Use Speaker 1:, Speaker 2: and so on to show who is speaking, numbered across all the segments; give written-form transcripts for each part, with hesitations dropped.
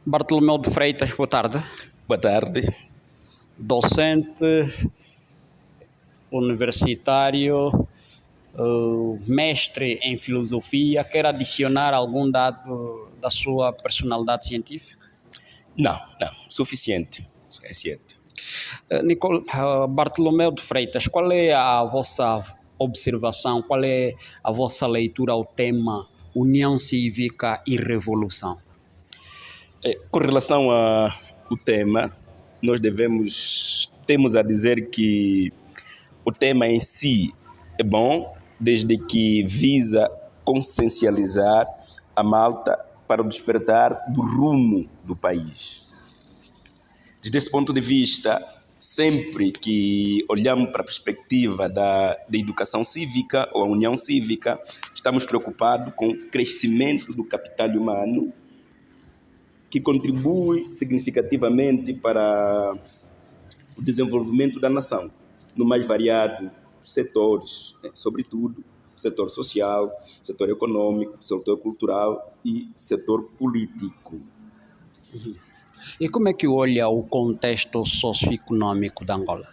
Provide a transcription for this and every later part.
Speaker 1: Bartolomeu de Freitas, boa tarde.
Speaker 2: Boa tarde.
Speaker 1: Docente, universitário, mestre em filosofia. Quer adicionar algum dado da sua personalidade científica?
Speaker 2: Não, suficiente.
Speaker 1: Bartolomeu de Freitas, qual é a vossa observação, qual é a vossa leitura ao tema União Cívica e Revolução?
Speaker 2: Com relação ao tema, nós temos a dizer que o tema em si é bom, desde que visa consciencializar a malta para o despertar do rumo do país. Desde esse ponto de vista, sempre que olhamos para a perspectiva da educação cívica ou a união cívica, estamos preocupados com o crescimento do capital humano, que contribui significativamente para o desenvolvimento da nação, no mais variado setores, sobretudo setor social, setor econômico, setor cultural e setor político.
Speaker 1: E como é que olha o contexto socioeconômico da Angola?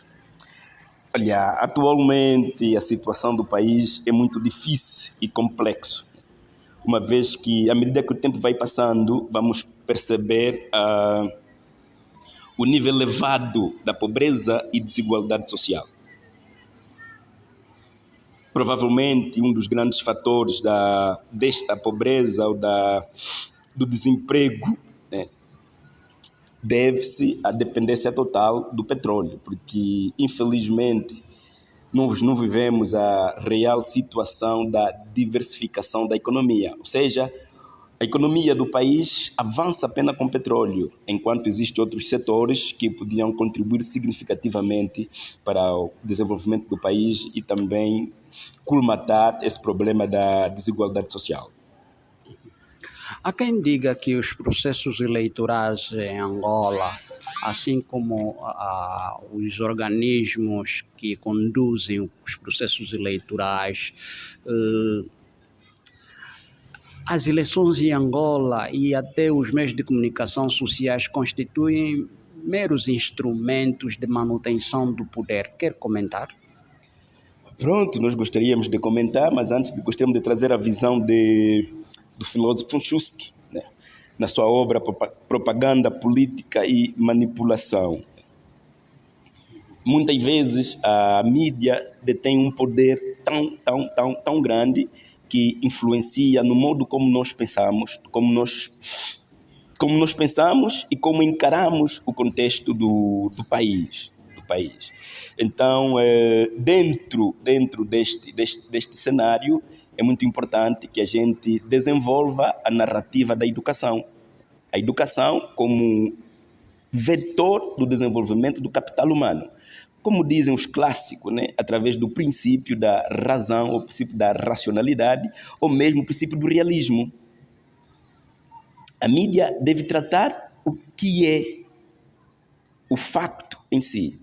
Speaker 2: Olha, atualmente a situação do país é muito difícil e complexo, uma vez que, à medida que o tempo vai passando, vamos perceber o nível elevado da pobreza e desigualdade social. Provavelmente um dos grandes fatores desta pobreza ou do desemprego, deve-se à dependência total do petróleo, porque infelizmente nós não vivemos a real situação da diversificação da economia, ou seja, a economia do país avança apenas com petróleo, enquanto existem outros setores que poderiam contribuir significativamente para o desenvolvimento do país e também colmatar esse problema da desigualdade social.
Speaker 1: Há quem diga que os processos eleitorais em Angola, assim como os organismos que conduzem os processos eleitorais, as eleições em Angola e até os meios de comunicação sociais constituem meros instrumentos de manutenção do poder. Quer comentar?
Speaker 2: Pronto, nós gostaríamos de comentar, mas antes gostaríamos de trazer a visão do filósofo Chusky, na sua obra Propaganda, Política e Manipulação. Muitas vezes a mídia detém um poder tão grande que influencia no modo como nós pensamos, como nós pensamos e como encaramos o contexto do país. Então, dentro deste cenário, é muito importante que a gente desenvolva a narrativa da educação. A educação como vetor do desenvolvimento do capital humano. Como dizem os clássicos, através do princípio da razão, ou princípio da racionalidade, ou mesmo o princípio do realismo. A mídia deve tratar o que é o facto em si.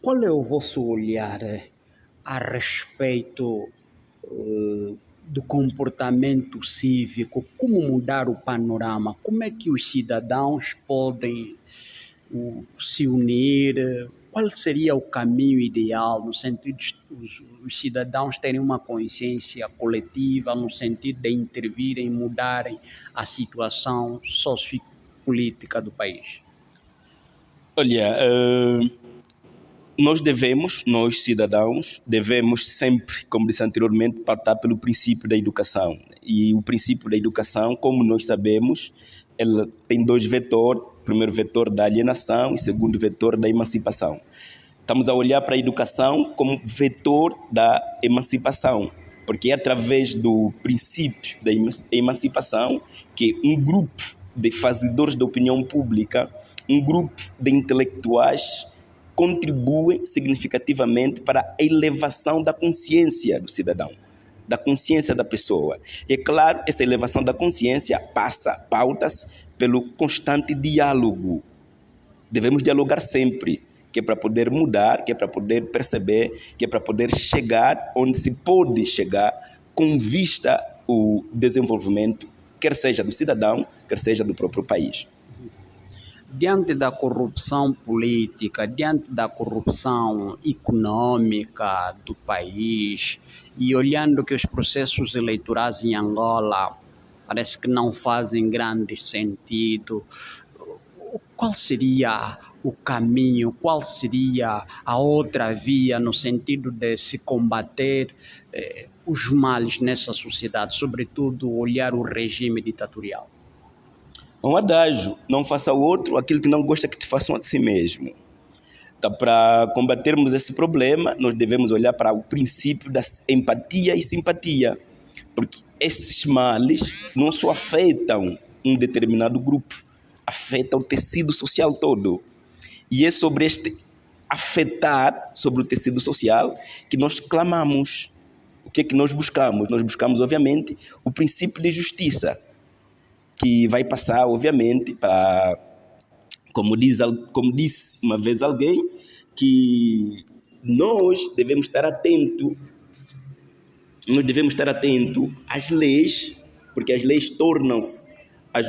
Speaker 1: Qual é o vosso olhar a respeito do comportamento cívico? Como mudar o panorama? Como é que os cidadãos podem se unir? Qual seria o caminho ideal no sentido de os cidadãos terem uma consciência coletiva, no sentido de intervirem, mudarem a situação sociopolítica do país?
Speaker 2: Olha, nós cidadãos, devemos sempre, como disse anteriormente, partir pelo princípio da educação. E o princípio da educação, como nós sabemos, ele tem dois vetores. Primeiro vetor da alienação e segundo vetor da emancipação. Estamos a olhar para a educação como vetor da emancipação, porque é através do princípio da emancipação que um grupo de fazedores da opinião pública, um grupo de intelectuais contribuem significativamente para a elevação da consciência do cidadão, da consciência da pessoa. E é claro, essa elevação da consciência pauta-se pelo constante diálogo. Devemos dialogar sempre, que é para poder mudar, que é para poder perceber, que é para poder chegar onde se pode chegar com vista o desenvolvimento, quer seja do cidadão, quer seja do próprio país.
Speaker 1: Diante da corrupção política, diante da corrupção econômica do país e olhando que os processos eleitorais em Angola parece que não fazem grande sentido, qual seria o caminho, qual seria a outra via no sentido de se combater os males nessa sociedade, sobretudo olhar o regime ditatorial?
Speaker 2: Um adágio, não faça ao outro aquilo que não gosta que te façam a si mesmo. Então, para combatermos esse problema, nós devemos olhar para o princípio da empatia e simpatia, porque esses males não só afetam um determinado grupo, afetam o tecido social todo. E é sobre este afetar sobre o tecido social que nós clamamos. O que é que nós buscamos? Nós buscamos, obviamente, o princípio de justiça, que vai passar, obviamente, para, como disse uma vez alguém, que nós devemos estar atentos às leis, porque as leis tornam-se a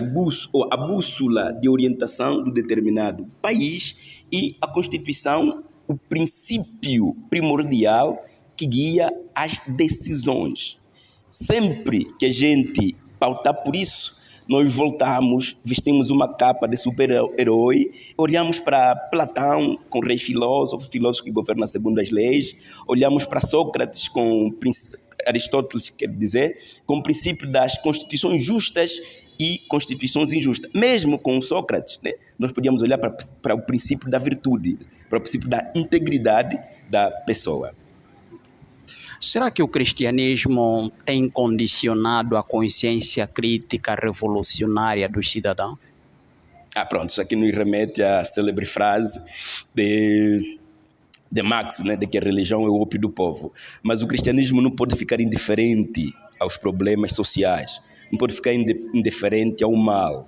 Speaker 2: bússola de orientação do determinado país e a Constituição, o princípio primordial que guia as decisões. Sempre que a gente pautar por isso, nós voltamos, vestimos uma capa de super-herói, olhamos para Platão com rei filósofo que governa segundo as leis, olhamos para Sócrates com Aristóteles, quer dizer, com o princípio das constituições justas e constituições injustas. Mesmo com Sócrates, né, nós podíamos olhar para o princípio da virtude, para o princípio da integridade da pessoa.
Speaker 1: Será que o cristianismo tem condicionado a consciência crítica revolucionária dos cidadãos?
Speaker 2: Pronto, isso aqui nos remete à célebre frase de Marx, né, de que a religião é o ópio do povo. Mas o cristianismo não pode ficar indiferente aos problemas sociais, não pode ficar indiferente ao mal.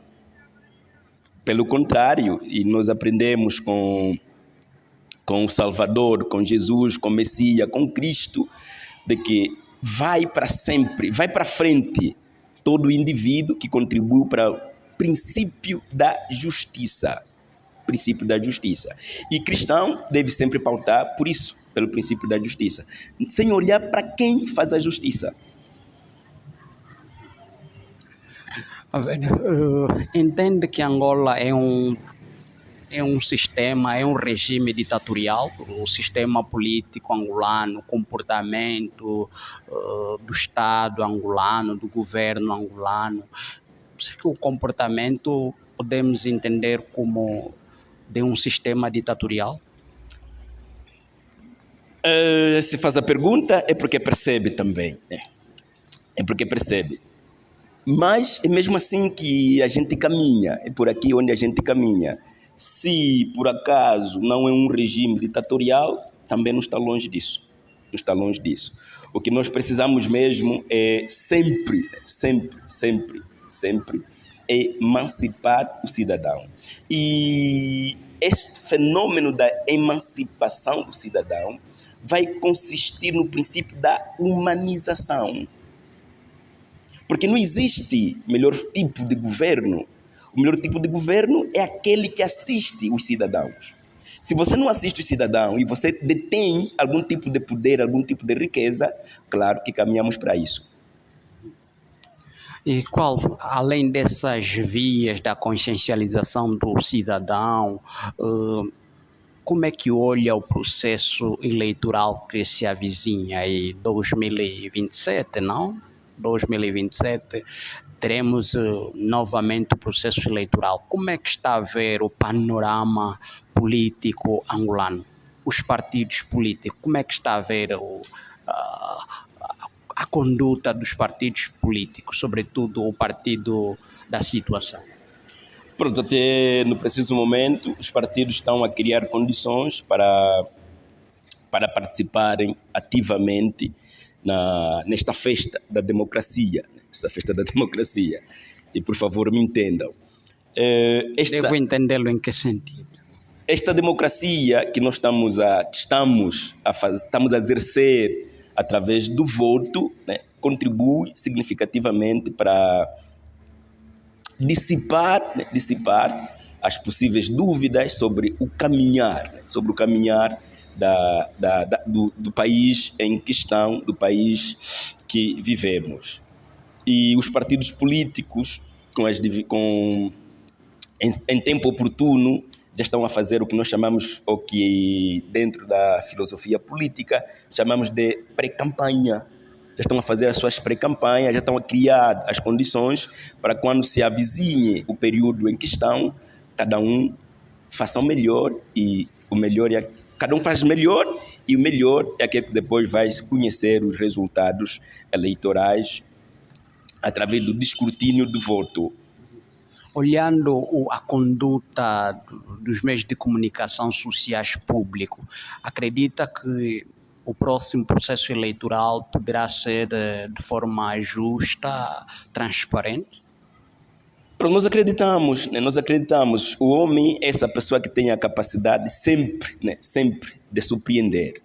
Speaker 2: Pelo contrário, e nós aprendemos com o Salvador, com Jesus, com o Messias, com Cristo, de que vai para sempre, vai para frente todo indivíduo que contribuiu para o princípio da justiça. Princípio da justiça. E cristão deve sempre pautar por isso, pelo princípio da justiça, sem olhar para quem faz a justiça.
Speaker 1: Entende que Angola é um sistema, é um regime ditatorial, o sistema político angolano, o comportamento do Estado angolano, do governo angolano. O comportamento podemos entender como de um sistema ditatorial?
Speaker 2: Se faz a pergunta é porque percebe também. É porque percebe. Mas é mesmo assim que a gente caminha, é por aqui onde a gente caminha. Se por acaso não é um regime ditatorial, também não está longe disso. Não está longe disso. O que nós precisamos mesmo é sempre emancipar o cidadão. E este fenômeno da emancipação do cidadão vai consistir no princípio da humanização. Porque não existe melhor tipo de governo. O melhor tipo de governo é aquele que assiste os cidadãos. Se você não assiste o cidadão e você detém algum tipo de poder, algum tipo de riqueza, claro que caminhamos para isso.
Speaker 1: E qual, além dessas vias da consciencialização do cidadão, como é que olha o processo eleitoral que se avizinha aí 2027, não? 2027, teremos novamente o processo eleitoral. Como é que está a ver o panorama político angolano? Os partidos políticos, como é que está a ver a conduta dos partidos políticos, sobretudo o partido da situação?
Speaker 2: Pronto, até no preciso momento, os partidos estão a criar condições para participarem ativamente nesta festa da democracia. E, por favor, me entendam.
Speaker 1: Devo entendê-lo em que sentido?
Speaker 2: Esta democracia que nós estamos a exercer através do voto, né, contribui significativamente para dissipar as possíveis dúvidas sobre o caminhar, do país em questão, do país que vivemos. E os partidos políticos, em tempo oportuno, já estão a fazer o que nós chamamos, ou que dentro da filosofia política chamamos de pré-campanha. Já estão a fazer as suas pré-campanhas, já estão a criar as condições para quando se avizinhe o período em questão, cada um faça o melhor, e o melhor é cada um faz melhor, e o melhor é aquele que depois vai conhecer os resultados eleitorais através do escrutínio do voto.
Speaker 1: Olhando a conduta dos meios de comunicação sociais públicos, acredita que o próximo processo eleitoral poderá ser de forma justa, transparente?
Speaker 2: Nós acreditamos, o homem é essa pessoa que tem a capacidade sempre de surpreender.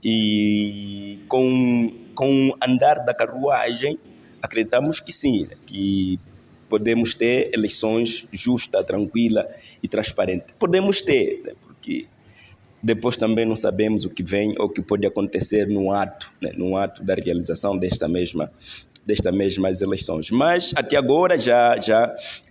Speaker 2: E com o andar da carruagem, acreditamos que sim, que podemos ter eleições justas, tranquilas e transparentes. Podemos ter, porque depois também não sabemos o que vem ou o que pode acontecer no ato da realização destas mesmas eleições. Mas até agora já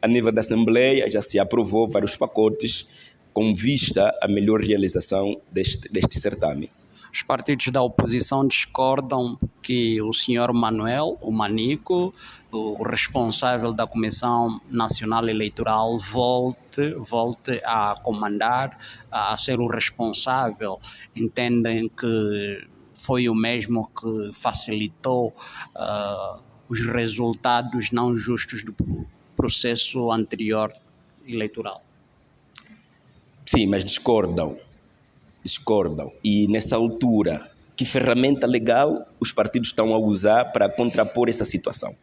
Speaker 2: a nível da Assembleia já se aprovou vários pacotes com vista à melhor realização deste certame.
Speaker 1: Os partidos da oposição discordam que o senhor Manuel, o Manico, o responsável da Comissão Nacional Eleitoral, volte a comandar, a ser o responsável. Entendem que foi o mesmo que facilitou os resultados não justos do processo anterior eleitoral.
Speaker 2: Sim, mas discordam. E nessa altura, que ferramenta legal os partidos estão a usar para contrapor essa situação?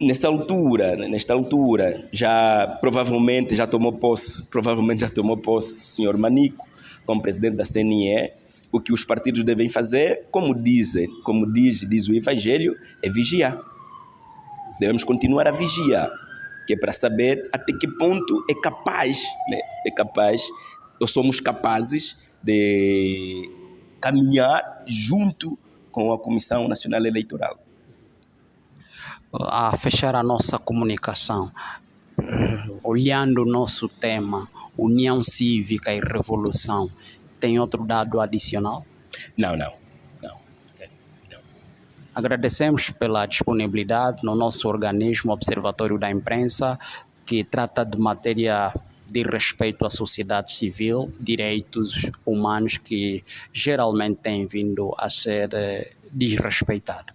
Speaker 2: Nesta altura, já provavelmente já tomou posse o senhor Manico como presidente da CNE. O que os partidos devem fazer, como diz o Evangelho, é vigiar. Devemos continuar a vigiar, que é para saber até que ponto é capaz, ou somos capazes de caminhar junto com a Comissão Nacional Eleitoral.
Speaker 1: A fechar a nossa comunicação, olhando o nosso tema, União Cívica e Revolução, tem outro dado adicional?
Speaker 2: Não.
Speaker 1: Agradecemos pela disponibilidade no nosso organismo Observatório da Imprensa, que trata de matéria de respeito à sociedade civil, direitos humanos que geralmente têm vindo a ser desrespeitados.